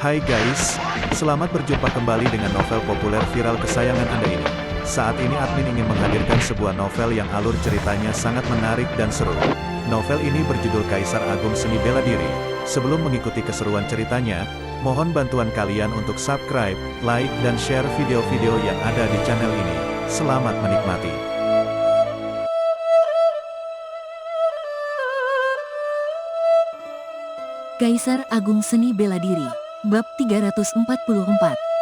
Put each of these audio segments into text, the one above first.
Hai guys, selamat berjumpa kembali dengan novel populer viral kesayangan Anda ini. Saat ini admin ingin menghadirkan sebuah novel yang alur ceritanya sangat menarik dan seru. Novel ini berjudul Kaisar Agung Seni Bela Diri. Sebelum mengikuti keseruan ceritanya, mohon bantuan kalian untuk subscribe, like, dan share video-video yang ada di channel ini. Selamat menikmati. Kaisar Agung Seni Bela Diri, Bab 344,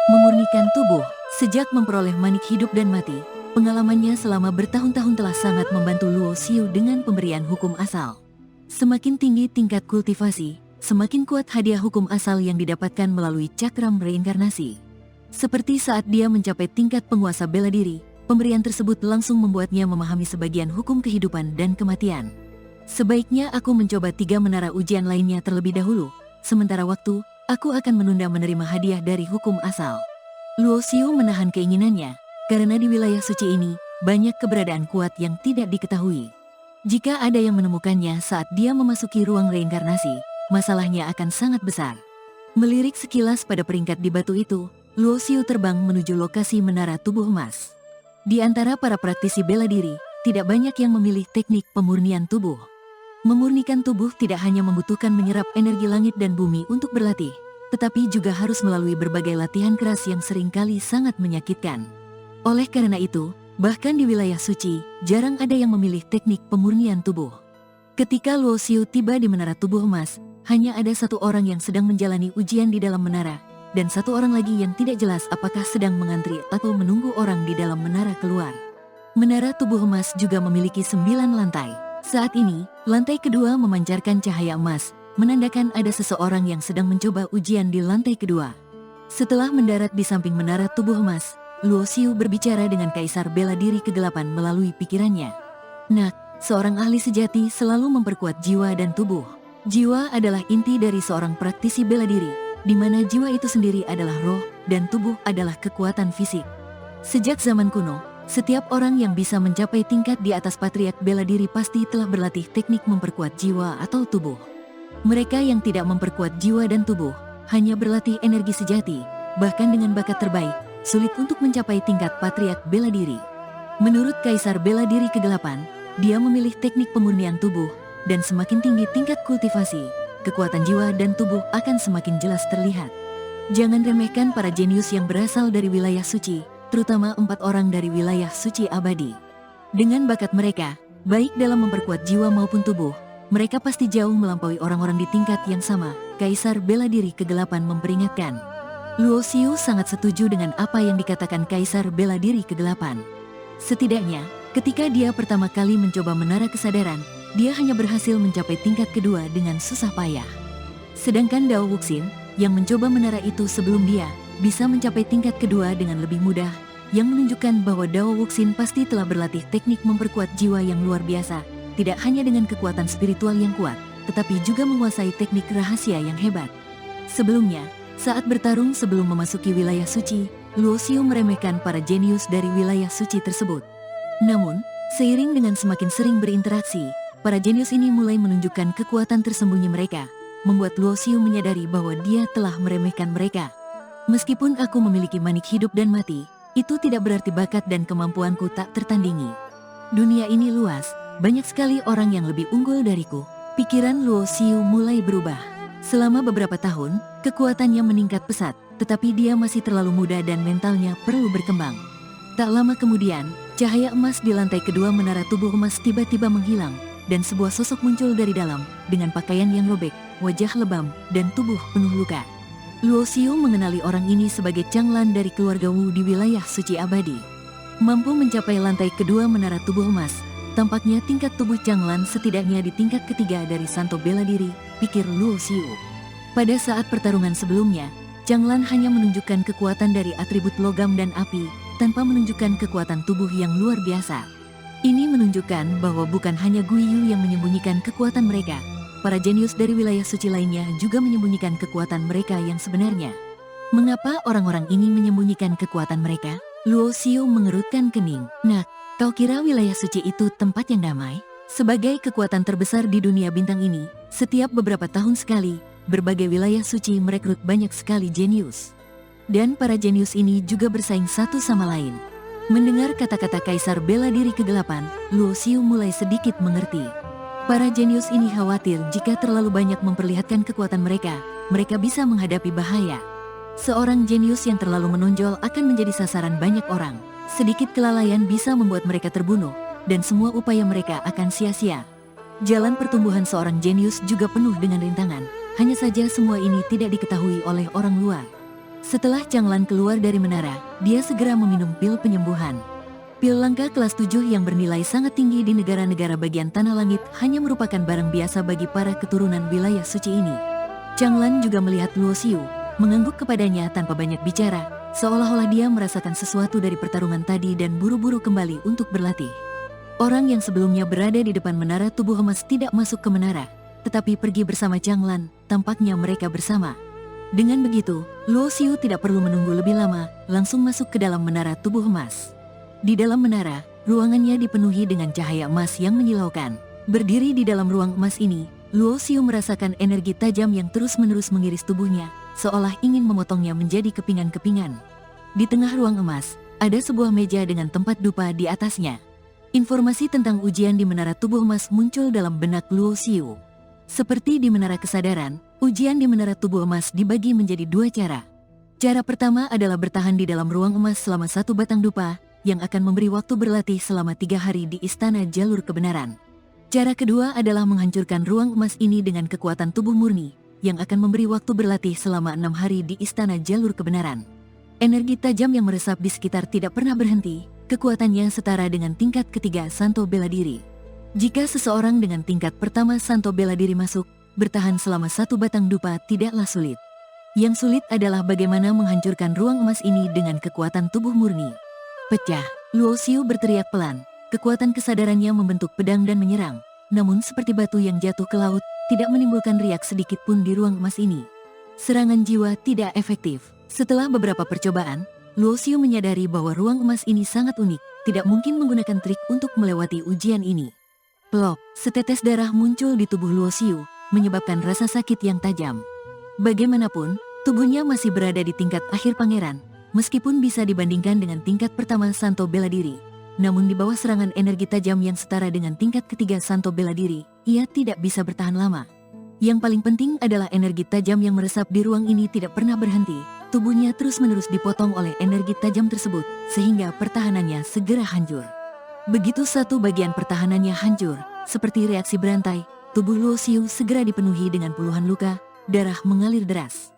Memurnikan Tubuh. Sejak memperoleh manik hidup dan mati, pengalamannya selama bertahun-tahun telah sangat membantu Luo Xiu dengan pemberian hukum asal. Semakin tinggi tingkat kultivasi, semakin kuat hadiah hukum asal yang didapatkan melalui cakram reinkarnasi. Seperti saat dia mencapai tingkat penguasa bela diri, pemberian tersebut langsung membuatnya memahami sebagian hukum kehidupan dan kematian. Sebaiknya aku mencoba 3 menara ujian lainnya terlebih dahulu. Sementara waktu, aku akan menunda menerima hadiah dari hukum asal. Luo Xiu menahan keinginannya, karena di wilayah suci ini, banyak keberadaan kuat yang tidak diketahui. Jika ada yang menemukannya saat dia memasuki ruang reinkarnasi, masalahnya akan sangat besar. Melirik sekilas pada peringkat di batu itu, Luo Xiu terbang menuju lokasi menara tubuh emas. Di antara para praktisi bela diri, tidak banyak yang memilih teknik pemurnian tubuh. Memurnikan tubuh tidak hanya membutuhkan menyerap energi langit dan bumi untuk berlatih, tetapi juga harus melalui berbagai latihan keras yang seringkali sangat menyakitkan. Oleh karena itu, bahkan di wilayah suci, jarang ada yang memilih teknik pemurnian tubuh. Ketika Luo Xiu tiba di menara tubuh emas, hanya ada satu orang yang sedang menjalani ujian di dalam menara, dan satu orang lagi yang tidak jelas apakah sedang mengantri atau menunggu orang di dalam menara keluar. Menara tubuh emas juga memiliki 9 lantai. Saat ini, lantai kedua memancarkan cahaya emas, menandakan ada seseorang yang sedang mencoba ujian di lantai kedua. Setelah mendarat di samping menara tubuh emas, Luo Xiu berbicara dengan Kaisar Bela Diri Kegelapan melalui pikirannya. Nak, seorang ahli sejati selalu memperkuat jiwa dan tubuh. Jiwa adalah inti dari seorang praktisi bela diri, di mana jiwa itu sendiri adalah roh, dan tubuh adalah kekuatan fisik. Sejak zaman kuno, setiap orang yang bisa mencapai tingkat di atas patriark bela diri pasti telah berlatih teknik memperkuat jiwa atau tubuh. Mereka yang tidak memperkuat jiwa dan tubuh, hanya berlatih energi sejati, bahkan dengan bakat terbaik, sulit untuk mencapai tingkat patriark bela diri. Menurut Kaisar Bela Diri Kegelapan, dia memilih teknik pemurnian tubuh, dan semakin tinggi tingkat kultivasi, kekuatan jiwa dan tubuh akan semakin jelas terlihat. Jangan remehkan para jenius yang berasal dari wilayah suci, terutama 4 orang dari wilayah suci abadi. Dengan bakat mereka, baik dalam memperkuat jiwa maupun tubuh, mereka pasti jauh melampaui orang-orang di tingkat yang sama, Kaisar Bela Diri Kegelapan memperingatkan. Luo Xiu sangat setuju dengan apa yang dikatakan Kaisar Bela Diri Kegelapan. Setidaknya, ketika dia pertama kali mencoba menara kesadaran, dia hanya berhasil mencapai tingkat kedua dengan susah payah. Sedangkan Dao Wuxin, yang mencoba menara itu sebelum dia, bisa mencapai tingkat kedua dengan lebih mudah, yang menunjukkan bahwa Dao Wuxin pasti telah berlatih teknik memperkuat jiwa yang luar biasa, tidak hanya dengan kekuatan spiritual yang kuat, tetapi juga menguasai teknik rahasia yang hebat. Sebelumnya, saat bertarung sebelum memasuki wilayah suci, Luo Xiu meremehkan para jenius dari wilayah suci tersebut. Namun, seiring dengan semakin sering berinteraksi, para jenius ini mulai menunjukkan kekuatan tersembunyi mereka, membuat Luo Xiu menyadari bahwa dia telah meremehkan mereka. Meskipun aku memiliki manik hidup dan mati, itu tidak berarti bakat dan kemampuanku tak tertandingi. Dunia ini luas, banyak sekali orang yang lebih unggul dariku. Pikiran Luo Xiu mulai berubah. Selama beberapa tahun, kekuatannya meningkat pesat, tetapi dia masih terlalu muda dan mentalnya perlu berkembang. Tak lama kemudian, cahaya emas di lantai kedua menara tubuh emas tiba-tiba menghilang, dan sebuah sosok muncul dari dalam, dengan pakaian yang robek, wajah lebam, dan tubuh penuh luka. Luo Xiu mengenali orang ini sebagai Changlan dari keluarga Wu di wilayah suci abadi. Mampu mencapai lantai kedua menara tubuh emas, tampaknya tingkat tubuh Changlan setidaknya di tingkat ketiga dari Santo Bela Diri, pikir Luo Xiu. Pada saat pertarungan sebelumnya, Changlan hanya menunjukkan kekuatan dari atribut logam dan api, tanpa menunjukkan kekuatan tubuh yang luar biasa. Ini menunjukkan bahwa bukan hanya Guiyu yang menyembunyikan kekuatan mereka, para jenius dari wilayah suci lainnya juga menyembunyikan kekuatan mereka yang sebenarnya. Mengapa orang-orang ini menyembunyikan kekuatan mereka? Luo Xiu mengerutkan kening. Nak, kau kira wilayah suci itu tempat yang damai? Sebagai kekuatan terbesar di dunia bintang ini, setiap beberapa tahun sekali, berbagai wilayah suci merekrut banyak sekali jenius. Dan para jenius ini juga bersaing satu sama lain. Mendengar kata-kata Kaisar bela diri kegelapan, Luo Xiu mulai sedikit mengerti. Para jenius ini khawatir jika terlalu banyak memperlihatkan kekuatan mereka bisa menghadapi bahaya. Seorang jenius yang terlalu menonjol akan menjadi sasaran banyak orang. Sedikit kelalaian bisa membuat mereka terbunuh, dan semua upaya mereka akan sia-sia. Jalan pertumbuhan seorang jenius juga penuh dengan rintangan. Hanya saja semua ini tidak diketahui oleh orang luar. Setelah Changlan keluar dari menara, dia segera meminum pil penyembuhan. Pil langka kelas 7 yang bernilai sangat tinggi di negara-negara bagian tanah langit hanya merupakan barang biasa bagi para keturunan wilayah suci ini. Changlan juga melihat Luo Xiu, mengangguk kepadanya tanpa banyak bicara, seolah-olah dia merasakan sesuatu dari pertarungan tadi dan buru-buru kembali untuk berlatih. Orang yang sebelumnya berada di depan menara tubuh emas tidak masuk ke menara, tetapi pergi bersama Changlan, tampaknya mereka bersama. Dengan begitu, Luo Xiu tidak perlu menunggu lebih lama, langsung masuk ke dalam menara tubuh emas. Di dalam menara, ruangannya dipenuhi dengan cahaya emas yang menyilaukan. Berdiri di dalam ruang emas ini, Luo Xiu merasakan energi tajam yang terus-menerus mengiris tubuhnya, seolah ingin memotongnya menjadi kepingan-kepingan. Di tengah ruang emas, ada sebuah meja dengan tempat dupa di atasnya. Informasi tentang ujian di menara tubuh emas muncul dalam benak Luo Xiu. Seperti di menara kesadaran, ujian di menara tubuh emas dibagi menjadi dua cara. Cara pertama adalah bertahan di dalam ruang emas selama 1 batang dupa, yang akan memberi waktu berlatih selama 3 hari di Istana Jalur Kebenaran. Cara kedua adalah menghancurkan ruang emas ini dengan kekuatan tubuh murni, yang akan memberi waktu berlatih selama 6 hari di Istana Jalur Kebenaran. Energi tajam yang meresap di sekitar tidak pernah berhenti, kekuatannya setara dengan tingkat ketiga Santo Bela Diri. Jika seseorang dengan tingkat pertama Santo Bela Diri masuk, bertahan selama 1 batang dupa tidaklah sulit. Yang sulit adalah bagaimana menghancurkan ruang emas ini dengan kekuatan tubuh murni. Pecah, Luo Xiu berteriak pelan, kekuatan kesadarannya membentuk pedang dan menyerang. Namun seperti batu yang jatuh ke laut, tidak menimbulkan riak sedikit pun di ruang emas ini. Serangan jiwa tidak efektif. Setelah beberapa percobaan, Luo Xiu menyadari bahwa ruang emas ini sangat unik, tidak mungkin menggunakan trik untuk melewati ujian ini. Plop, setetes darah muncul di tubuh Luo Xiu, menyebabkan rasa sakit yang tajam. Bagaimanapun, tubuhnya masih berada di tingkat akhir pangeran, meskipun bisa dibandingkan dengan tingkat pertama Santo Bela Diri. Namun di bawah serangan energi tajam yang setara dengan tingkat ketiga Santo Bela Diri, ia tidak bisa bertahan lama. Yang paling penting adalah energi tajam yang meresap di ruang ini tidak pernah berhenti. Tubuhnya terus-menerus dipotong oleh energi tajam tersebut, sehingga pertahanannya segera hancur. Begitu satu bagian pertahanannya hancur, seperti reaksi berantai, tubuh Luo Xiu segera dipenuhi dengan puluhan luka, darah mengalir deras.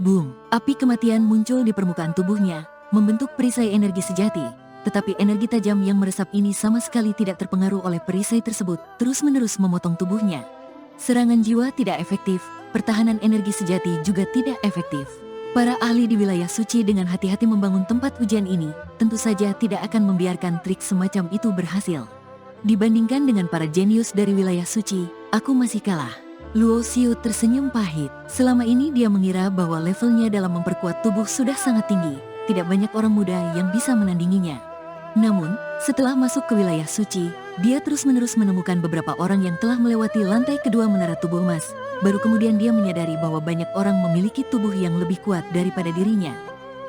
Boom, api kematian muncul di permukaan tubuhnya, membentuk perisai energi sejati, tetapi energi tajam yang meresap ini sama sekali tidak terpengaruh oleh perisai tersebut, terus-menerus memotong tubuhnya. Serangan jiwa tidak efektif, pertahanan energi sejati juga tidak efektif. Para ahli di wilayah suci dengan hati-hati membangun tempat ujian ini, tentu saja tidak akan membiarkan trik semacam itu berhasil. Dibandingkan dengan para jenius dari wilayah suci, aku masih kalah. Luo Xiu tersenyum pahit. Selama ini dia mengira bahwa levelnya dalam memperkuat tubuh sudah sangat tinggi, tidak banyak orang muda yang bisa menandinginya. Namun, setelah masuk ke wilayah suci, dia terus-menerus menemukan beberapa orang yang telah melewati lantai kedua menara tubuh emas. Baru kemudian dia menyadari bahwa banyak orang memiliki tubuh yang lebih kuat daripada dirinya.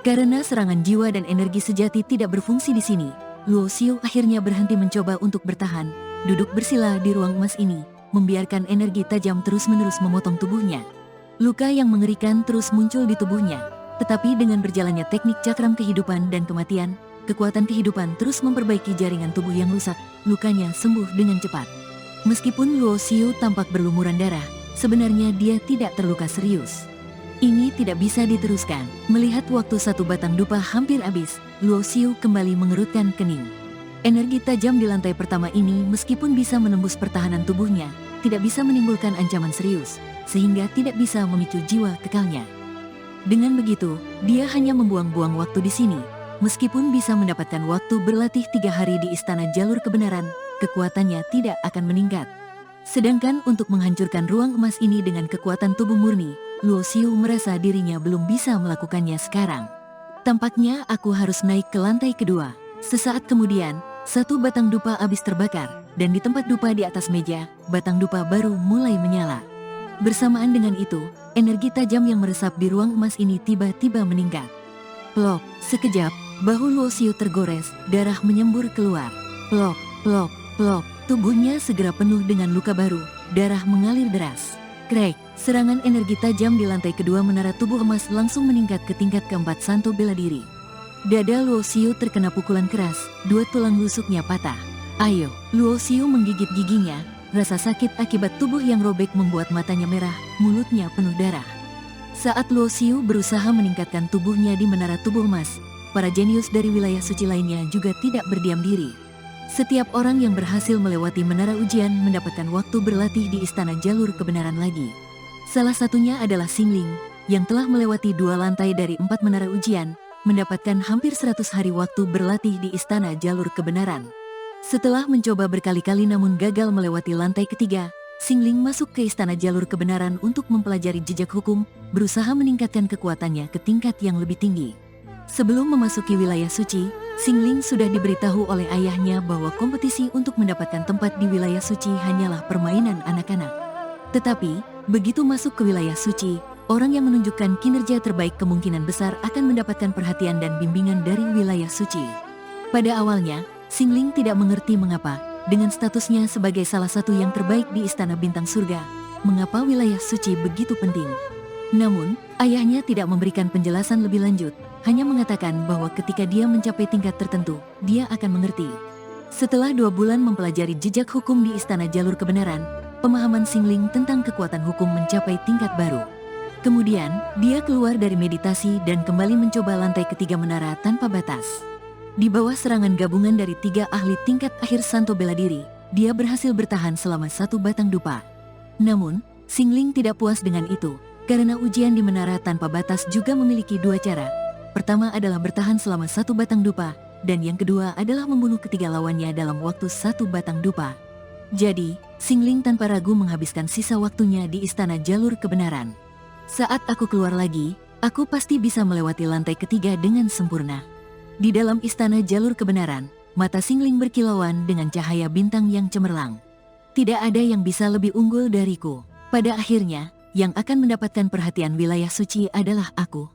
Karena serangan jiwa dan energi sejati tidak berfungsi di sini, Luo Xiu akhirnya berhenti mencoba untuk bertahan, duduk bersila di ruang emas ini, membiarkan energi tajam terus-menerus memotong tubuhnya. Luka yang mengerikan terus muncul di tubuhnya, tetapi dengan berjalannya teknik cakram kehidupan dan kematian, kekuatan kehidupan terus memperbaiki jaringan tubuh yang rusak, lukanya sembuh dengan cepat. Meskipun Luo Xiu tampak berlumuran darah, sebenarnya dia tidak terluka serius. Ini tidak bisa diteruskan. Melihat waktu 1 batang dupa hampir habis, Luo Xiu kembali mengerutkan kening. Energi tajam di lantai pertama ini meskipun bisa menembus pertahanan tubuhnya, tidak bisa menimbulkan ancaman serius, sehingga tidak bisa memicu jiwa kekalnya. Dengan begitu, dia hanya membuang-buang waktu di sini. Meskipun bisa mendapatkan waktu berlatih 3 hari di Istana Jalur Kebenaran, kekuatannya tidak akan meningkat. Sedangkan untuk menghancurkan ruang emas ini dengan kekuatan tubuh murni, Luo Xiu merasa dirinya belum bisa melakukannya sekarang. Tampaknya aku harus naik ke lantai kedua. Sesaat kemudian, 1 batang dupa habis terbakar, dan di tempat dupa di atas meja, batang dupa baru mulai menyala. Bersamaan dengan itu, energi tajam yang meresap di ruang emas ini tiba-tiba meningkat. Plok, sekejap, bahu Luo Xiu tergores, darah menyembur keluar. Plok, plok, plok, tubuhnya segera penuh dengan luka baru, darah mengalir deras. Krek, serangan energi tajam di lantai kedua menara tubuh emas langsung meningkat ke tingkat keempat Santo bela diri. Dada Luo Xiu terkena pukulan keras, dua tulang rusuknya patah. Ayo, Luo Xiu menggigit giginya, rasa sakit akibat tubuh yang robek membuat matanya merah, mulutnya penuh darah. Saat Luo Xiu berusaha meningkatkan tubuhnya di menara tubuh emas, para jenius dari wilayah suci lainnya juga tidak berdiam diri. Setiap orang yang berhasil melewati menara ujian mendapatkan waktu berlatih di istana jalur kebenaran lagi. Salah satunya adalah Xingling, yang telah melewati 2 lantai dari 4 menara ujian, mendapatkan hampir 100 hari waktu berlatih di istana jalur kebenaran. Setelah mencoba berkali-kali namun gagal melewati lantai ketiga, Xingling masuk ke istana jalur kebenaran untuk mempelajari jejak hukum, berusaha meningkatkan kekuatannya ke tingkat yang lebih tinggi. Sebelum memasuki wilayah suci, Xingling sudah diberitahu oleh ayahnya bahwa kompetisi untuk mendapatkan tempat di wilayah suci hanyalah permainan anak-anak. Tetapi, begitu masuk ke wilayah suci, orang yang menunjukkan kinerja terbaik kemungkinan besar akan mendapatkan perhatian dan bimbingan dari wilayah suci. Pada awalnya, Xingling tidak mengerti mengapa, dengan statusnya sebagai salah satu yang terbaik di Istana Bintang Surga, mengapa wilayah suci begitu penting. Namun, ayahnya tidak memberikan penjelasan lebih lanjut, hanya mengatakan bahwa ketika dia mencapai tingkat tertentu, dia akan mengerti. Setelah 2 bulan mempelajari jejak hukum di Istana Jalur Kebenaran, pemahaman Xingling tentang kekuatan hukum mencapai tingkat baru. Kemudian, dia keluar dari meditasi dan kembali mencoba lantai ketiga menara tanpa batas. Di bawah serangan gabungan dari 3 ahli tingkat akhir Santo bela diri, dia berhasil bertahan selama 1 batang dupa. Namun, Xingling tidak puas dengan itu, karena ujian di menara tanpa batas juga memiliki 2 cara. Pertama adalah bertahan selama 1 batang dupa, dan yang kedua adalah membunuh ketiga lawannya dalam waktu 1 batang dupa. Jadi, Xingling tanpa ragu menghabiskan sisa waktunya di Istana Jalur Kebenaran. Saat aku keluar lagi, aku pasti bisa melewati lantai ketiga dengan sempurna. Di dalam Istana Jalur Kebenaran, mata Xingling berkilauan dengan cahaya bintang yang cemerlang. Tidak ada yang bisa lebih unggul dariku. Pada akhirnya, yang akan mendapatkan perhatian wilayah suci adalah aku.